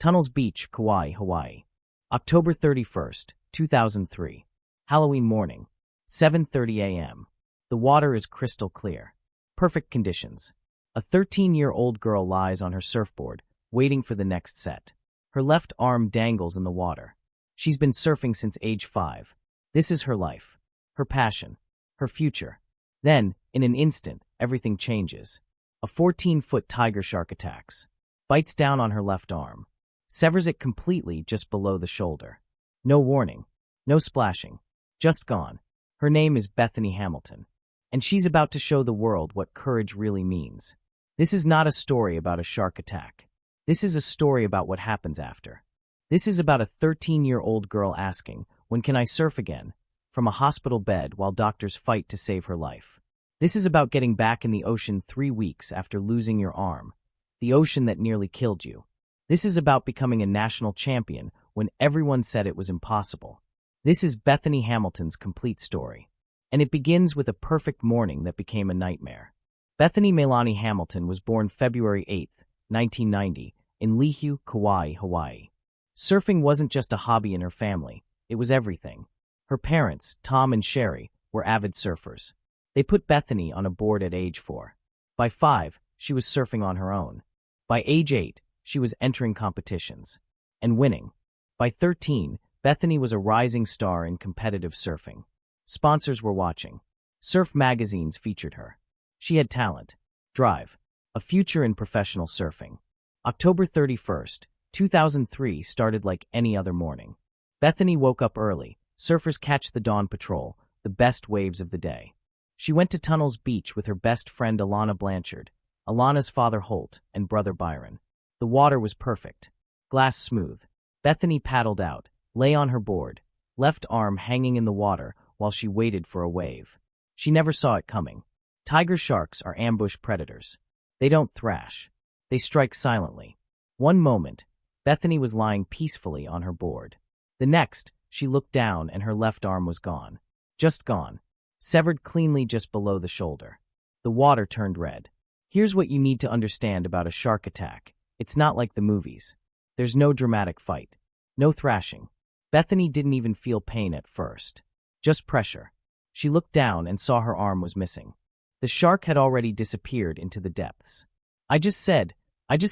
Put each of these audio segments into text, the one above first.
Tunnels Beach, Kauai, Hawaii. October 31st, 2003. Halloween morning. 7:30 a.m. The water is crystal clear. Perfect conditions. A 13-year-old girl lies on her surfboard, waiting for the next set. Her left arm dangles in the water. She's been surfing since age 5. This is her life, her passion, her future. Then, in an instant, everything changes. A 14-foot tiger shark attacks, bites down on her left arm, severs it completely just below the shoulder. No warning, no splashing, just gone. Her name is Bethany Hamilton, and she's about to show the world what courage really means. This is not a story about a shark attack. This is a story about what happens after. This is about a 13-year-old girl asking, "When can I surf again?" from a hospital bed while doctors fight to save her life. This is about getting back in the ocean 3 weeks after losing your arm, the ocean that nearly killed you. This is about becoming a national champion when everyone said it was impossible. This is Bethany Hamilton's complete story. And it begins with a perfect morning that became a nightmare. Bethany Melanie Hamilton was born February 8, 1990, in Lihu, Kauai, Hawaii. Surfing wasn't just a hobby in her family, it was everything. Her parents, Tom and Sherry, were avid surfers. They put Bethany on a board at age 4. By 5, she was surfing on her own. By age 8, she was entering competitions and winning. By 13, Bethany was a rising star in competitive surfing. Sponsors were watching. Surf magazines featured her. She had talent, drive, a future in professional surfing. October 31st, 2003 started like any other morning. Bethany woke up early. Surfers catch the dawn patrol, the best waves of the day. She went to Tunnels Beach with her best friend Alana Blanchard, Alana's father Holt, and brother Byron. The water was perfect, glass smooth. Bethany paddled out, lay on her board, left arm hanging in the water while she waited for a wave. She never saw it coming. Tiger sharks are ambush predators. They don't thrash. They strike silently. One moment, Bethany was lying peacefully on her board. The next, she looked down and her left arm was gone. Just gone. Severed cleanly just below the shoulder. The water turned red. Here's what you need to understand about a shark attack. It's not like the movies. There's no dramatic fight. No thrashing. Bethany didn't even feel pain at first. Just pressure. She looked down and saw her arm was missing. The shark had already disappeared into the depths. I just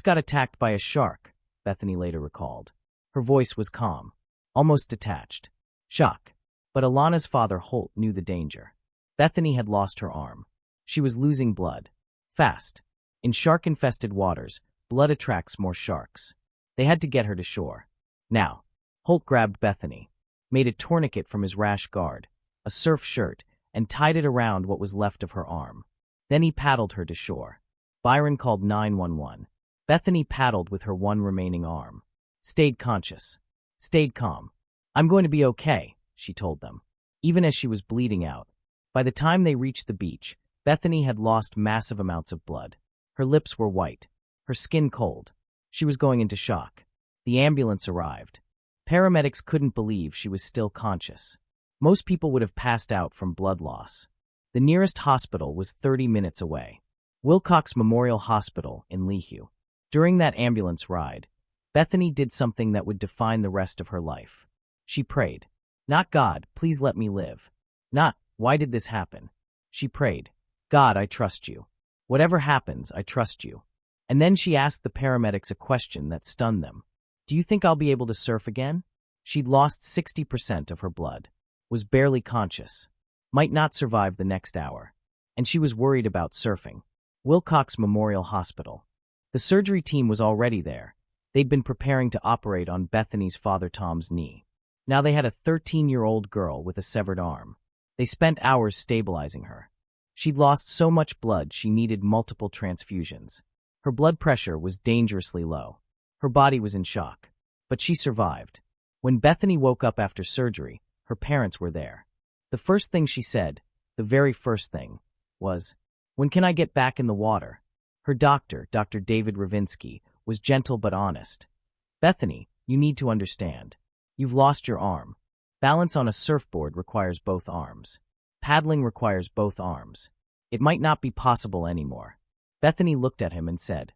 got attacked by a shark," Bethany later recalled. Her voice was calm, almost detached. Shock. But Alana's father Holt knew the danger. Bethany had lost her arm. She was losing blood. Fast. In shark-infested waters, blood attracts more sharks. They had to get her to shore. Now, Holt grabbed Bethany, made a tourniquet from his rash guard, a surf shirt, and tied it around what was left of her arm. Then he paddled her to shore. Byron called 911. Bethany paddled with her one remaining arm. Stayed conscious. Stayed calm. "I'm going to be okay," she told them, even as she was bleeding out. By the time they reached the beach, Bethany had lost massive amounts of blood. Her lips were white, her skin cold. She was going into shock. The ambulance arrived. Paramedics couldn't believe she was still conscious. Most people would have passed out from blood loss. The nearest hospital was 30 minutes away. Wilcox Memorial Hospital in Lihu. During that ambulance ride, Bethany did something that would define the rest of her life. She prayed. Not, "God, please let me live." Not, "Why did this happen?" She prayed, "God, I trust you. Whatever happens, I trust you." And then she asked the paramedics a question that stunned them. "Do you think I'll be able to surf again?" She'd lost 60% of her blood, was barely conscious, might not survive the next hour, and she was worried about surfing. Wilcox Memorial Hospital. The surgery team was already there. They'd been preparing to operate on Bethany's father Tom's knee. Now they had a 13-year-old girl with a severed arm. They spent hours stabilizing her. She'd lost so much blood she needed multiple transfusions. Her blood pressure was dangerously low. Her body was in shock. But she survived. When Bethany woke up after surgery, her parents were there. The first thing she said, the very first thing, was, "When can I get back in the water?" Her doctor, Dr. David Ravinsky, was gentle but honest. "Bethany, you need to understand. You've lost your arm. Balance on a surfboard requires both arms. Paddling requires both arms. It might not be possible anymore." Bethany looked at him and said,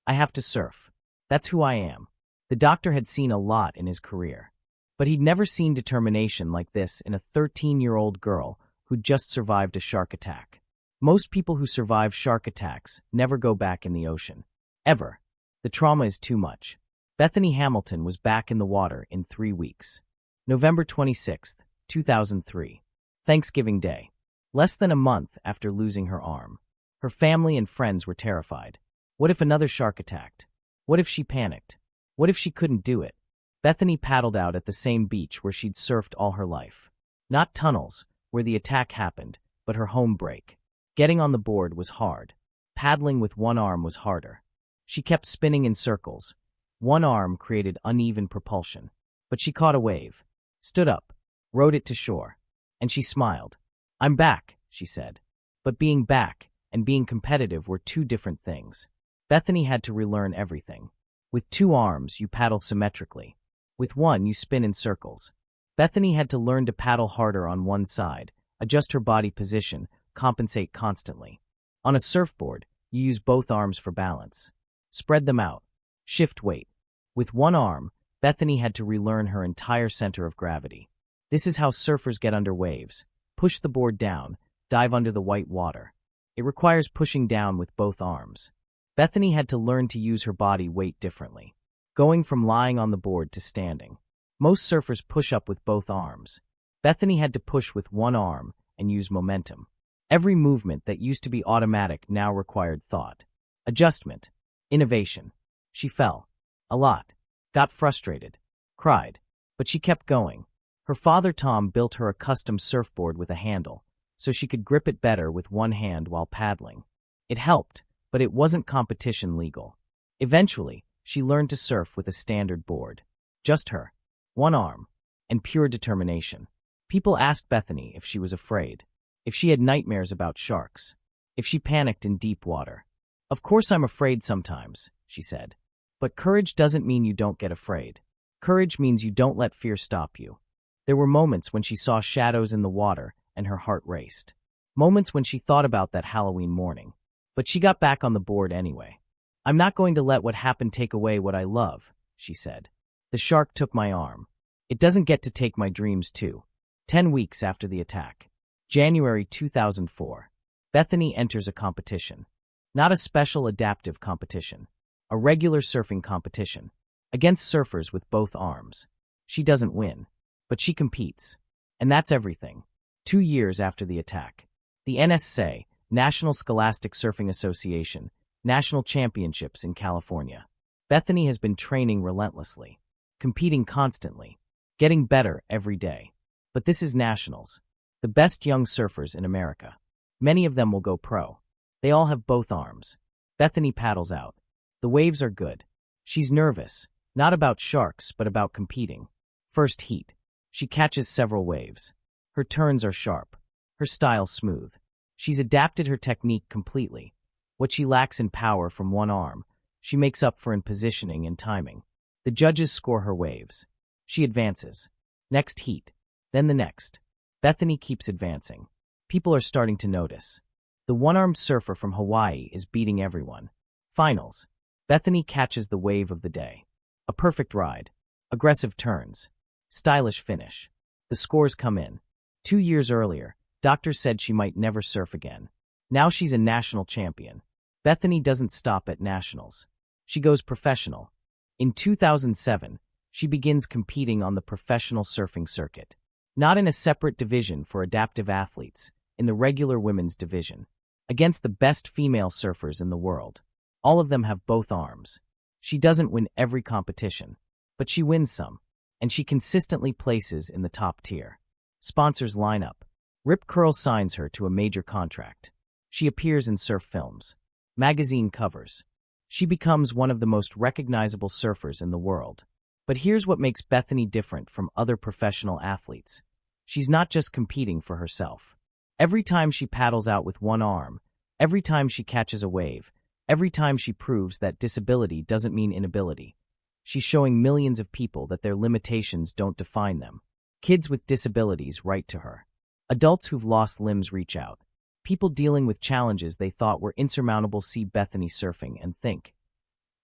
"I have to surf. That's who I am. The doctor had seen a lot in his career, but he'd never seen determination like this in a 13-year-old girl who'd just survived a shark attack. Most people who survive shark attacks never go back in the ocean. Ever. The trauma is too much. Bethany Hamilton was back in the water in 3 weeks. November 26, 2003. Thanksgiving Day. Less than a month after losing her arm. Her family and friends were terrified. What if another shark attacked? What if she panicked? What if she couldn't do it? Bethany paddled out at the same beach where she'd surfed all her life. Not tunnels, where the attack happened, but her home break. Getting on the board was hard. Paddling with one arm was harder. She kept spinning in circles. One arm created uneven propulsion. But she caught a wave, stood up, rode it to shore. And she smiled. "I'm back," she said. But being back and being competitive were two different things. Bethany had to relearn everything. With 2 arms, you paddle symmetrically. With one, you spin in circles. Bethany had to learn to paddle harder on one side, adjust her body position, compensate constantly. On a surfboard, you use both arms for balance. Spread them out. Shift weight. With one arm, Bethany had to relearn her entire center of gravity. This is how surfers get under waves. Push the board down, dive under the white water. It requires pushing down with both arms. Bethany had to learn to use her body weight differently, going from lying on the board to standing. Most surfers push up with both arms. Bethany had to push with one arm and use momentum. Every movement that used to be automatic now required thought. Adjustment. Innovation. She fell. A lot. Got frustrated. Cried. But she kept going. Her father Tom built her a custom surfboard with a handle, so she could grip it better with one hand while paddling. It helped, but it wasn't competition legal. Eventually, she learned to surf with a standard board. Just her. One arm. And pure determination. People asked Bethany if she was afraid. If she had nightmares about sharks. If she panicked in deep water. "Of course I'm afraid sometimes," she said. But courage doesn't mean you don't get afraid. Courage means you don't let fear stop you. There were moments when she saw shadows in the water and her heart raced. Moments when she thought about that Halloween morning. But she got back on the board anyway. "I'm not going to let what happened take away what I love," she said. "The shark took my arm. It doesn't get to take my dreams too." 10 weeks after the attack. January 2004. Bethany enters a competition. Not a special adaptive competition. A regular surfing competition. Against surfers with both arms. She doesn't win. But she competes. And that's everything. 2 years after the attack. The NSA, National Scholastic Surfing Association, National Championships in California. Bethany has been training relentlessly. Competing constantly. Getting better every day. But this is nationals. The best young surfers in America. Many of them will go pro. They all have both arms. Bethany paddles out. The waves are good. She's nervous, not about sharks, but about competing. First heat. She catches several waves. Her turns are sharp. Her style smooth. She's adapted her technique completely. What she lacks in power from one arm, she makes up for in positioning and timing. The judges score her waves. She advances. Next heat. Then the next. Bethany keeps advancing. People are starting to notice. The one-armed surfer from Hawaii is beating everyone. Finals. Bethany catches the wave of the day. A perfect ride. Aggressive turns. Stylish finish. The scores come in. 2 years earlier, doctors said she might never surf again. Now she's a national champion. Bethany doesn't stop at nationals. She goes professional. In 2007, she begins competing on the professional surfing circuit. Not in a separate division for adaptive athletes, in the regular women's division. Against the best female surfers in the world. All of them have both arms. She doesn't win every competition, but she wins some. And she consistently places in the top tier. Sponsors line up. Rip Curl signs her to a major contract. She appears in surf films. Magazine covers. She becomes one of the most recognizable surfers in the world. But here's what makes Bethany different from other professional athletes. She's not just competing for herself. Every time she paddles out with one arm, every time she catches a wave, every time she proves that disability doesn't mean inability, she's showing millions of people that their limitations don't define them. Kids with disabilities write to her. Adults who've lost limbs reach out. People dealing with challenges they thought were insurmountable see Bethany surfing and think,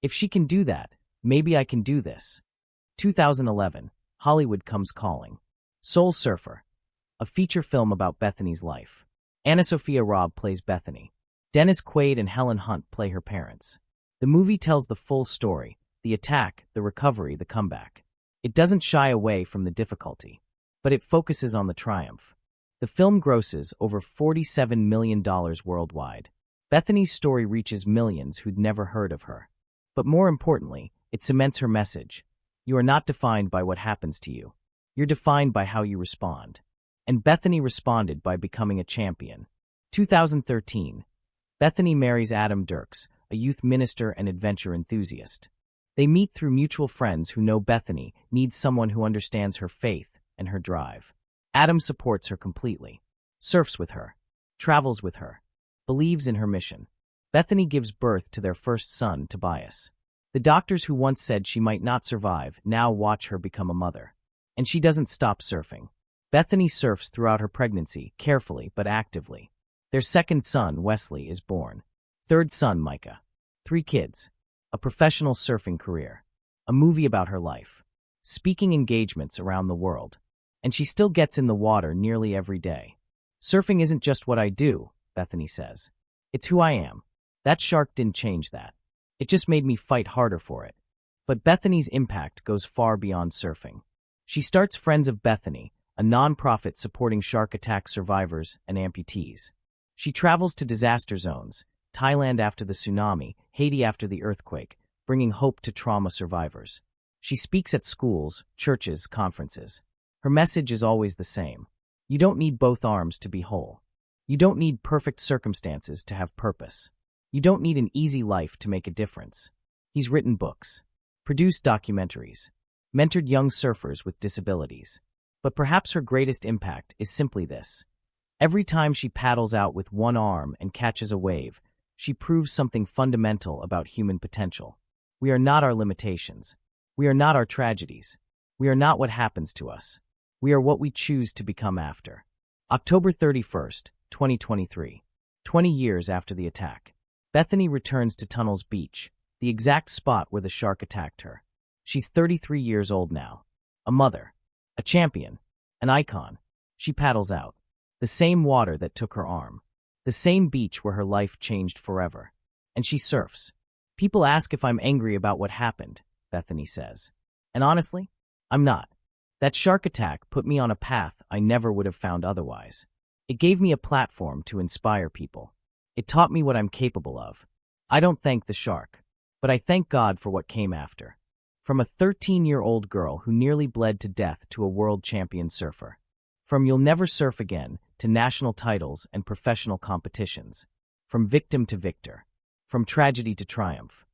if she can do that, Maybe I can do this. 2011, Hollywood Comes Calling. Soul Surfer, a feature film about Bethany's life. Anna Sophia Robb plays Bethany. Dennis Quaid and Helen Hunt play her parents. The movie tells the full story, the attack, the recovery, the comeback. It doesn't shy away from the difficulty, but it focuses on the triumph. The film grosses over $47 million worldwide. Bethany's story reaches millions who'd never heard of her. But more importantly, it cements her message. You are not defined by what happens to you. You're defined by how you respond. And Bethany responded by becoming a champion. 2013. Bethany marries Adam Dirks, a youth minister and adventure enthusiast. They meet through mutual friends who know Bethany needs someone who understands her faith and her drive. Adam supports her completely, surfs with her, travels with her, believes in her mission. Bethany gives birth to their first son, Tobias. The doctors who once said she might not survive now watch her become a mother. And she doesn't stop surfing. Bethany surfs throughout her pregnancy, carefully but actively. Their second son, Wesley, is born. Third son, Micah. 3 kids. A professional surfing career. A movie about her life. Speaking engagements around the world. And she still gets in the water nearly every day. Surfing isn't just what I do, Bethany says. It's who I am. That shark didn't change that. It just made me fight harder for it. But Bethany's impact goes far beyond surfing. She starts Friends of Bethany, a nonprofit supporting shark attack survivors and amputees. She travels to disaster zones, Thailand after the tsunami, Haiti after the earthquake, bringing hope to trauma survivors. She speaks at schools, churches, conferences. Her message is always the same. You don't need both arms to be whole. You don't need perfect circumstances to have purpose. You don't need an easy life to make a difference. He's written books, produced documentaries, mentored young surfers with disabilities. But perhaps her greatest impact is simply this. Every time she paddles out with one arm and catches a wave, she proves something fundamental about human potential. We are not our limitations. We are not our tragedies. We are not what happens to us. We are what we choose to become after. October 31st, 2023. 20 years after the attack. Bethany returns to Tunnels Beach, the exact spot where the shark attacked her. She's 33 years old now. A mother. A champion. An icon. She paddles out. The same water that took her arm. The same beach where her life changed forever. And she surfs. People ask if I'm angry about what happened, Bethany says. And honestly, I'm not. That shark attack put me on a path I never would have found otherwise. It gave me a platform to inspire people. It taught me what I'm capable of. I don't thank the shark, but I thank God for what came after. From a 13-year-old girl who nearly bled to death to a world champion surfer. From you'll never surf again to national titles and professional competitions. From victim to victor. From tragedy to triumph.